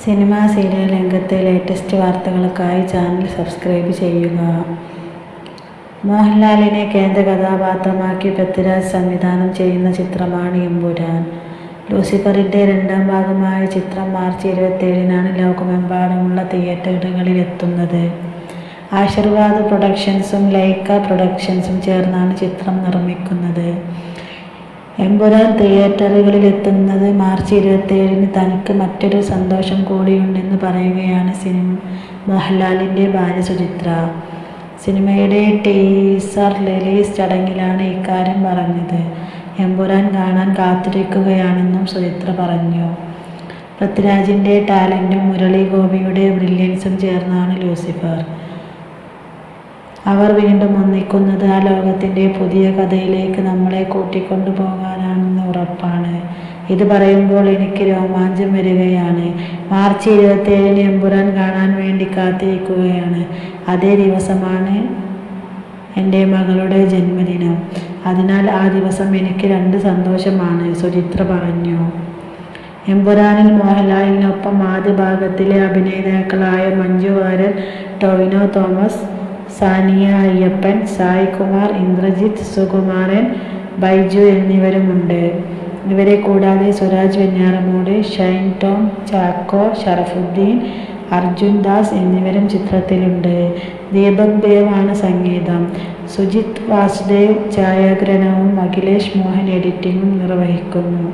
Cinema serial രംഗത്തെ latest വാർത്തകൾക്കായി channel subscribe ചെയ്യുക. മോഹൻലാലിനെ കേന്ദ്ര കഥാപാത്രമാക്കി പൃഥ്വിരാജ് സംവിധാനം ചെയ്യുന്ന ചിത്രമാണ് എമ്പുരാൻ. ലൂസിഫറിന്റെ രണ്ടാം ഭാഗമായ ചിത്രം മാർച്ച് 27-നാണ് ലോകമെമ്പാടുമുള്ള തിയേറ്ററുകളിൽ എത്തുന്നത്. ആശീർവാദ് പ്രൊഡക്ഷൻസും ലൈക്ക പ്രൊഡക്ഷൻസും ചേർന്നാണ് ചിത്രം നിർമ്മിക്കുന്നത്. എമ്പുരാൻ തിയേറ്ററുകളിൽ എത്തുന്നത് മാർച്ച് 27-ന് തനിക്ക് മറ്റൊരു സന്തോഷം കൂടിയുണ്ടെന്ന് പറയുകയാണ് മോഹൻലാലിന്റെ ഭാര്യ സുചിത്ര. സിനിമയുടെ ടീസർ റിലീസ് ചടങ്ങിലാണ് ഇക്കാര്യം പറഞ്ഞത്. എമ്പുരാൻ കാണാൻ കാത്തിരിക്കുകയാണെന്നും സുചിത്ര പറഞ്ഞു. പൃഥ്വിരാജിന്റെ ടാലന്റും മുരളി ഗോപിയുടെ ബ്രില്യൻസും ചേർന്നാണ് ലൂസിഫർ. അവർ വീണ്ടും ഒന്നിക്കുന്നത് ആ ലോകത്തിന്റെ പുതിയ കഥയിലേക്ക് നമ്മളെ കൂട്ടിക്കൊണ്ടു പോകാനാണെന്ന് ഉറപ്പാണ്. ഇത് പറയുമ്പോൾ എനിക്ക് രോമാഞ്ചം വരികയാണ്. മാർച്ച് 27-ന് എമ്പുരാൻ കാണാൻ വേണ്ടി കാത്തിരിക്കുകയാണ്. അതേ ദിവസമാണ് എൻ്റെ മകളുടെ ജന്മദിനം. അതിനാൽ ആ ദിവസം എനിക്ക് 2 സന്തോഷമാണ്, സുചിത്ര പറഞ്ഞു. എമ്പുരാനിൽ മോഹൻലാലിനൊപ്പം ആദ്യ ഭാഗത്തിലെ അഭിനേതാക്കളായ മഞ്ജു വാര്യർ, ടൊവിനോ തോമസ്, സാനിയ അയ്യപ്പൻ, സായ് കുമാർ, ഇന്ദ്രജിത്ത്, സുകുമാരൻ, ബൈജു എന്നിവരുമുണ്ട്. ഇവരെ കൂടാതെ സുരാജ് വെഞ്ഞാറമൂട്, ഷൈൻ ടോം ചാക്കോ, ഷറഫുദ്ദീൻ, അർജുൻ ദാസ് എന്നിവരും ചിത്രത്തിലുണ്ട്. ദീപക് ദേവ് ആണ് സംഗീതം. സുജിത് വാസുദേവ് ഛായാഗ്രഹണവും അഖിലേഷ് മോഹൻ എഡിറ്റിംഗും നിർവഹിക്കുന്നു.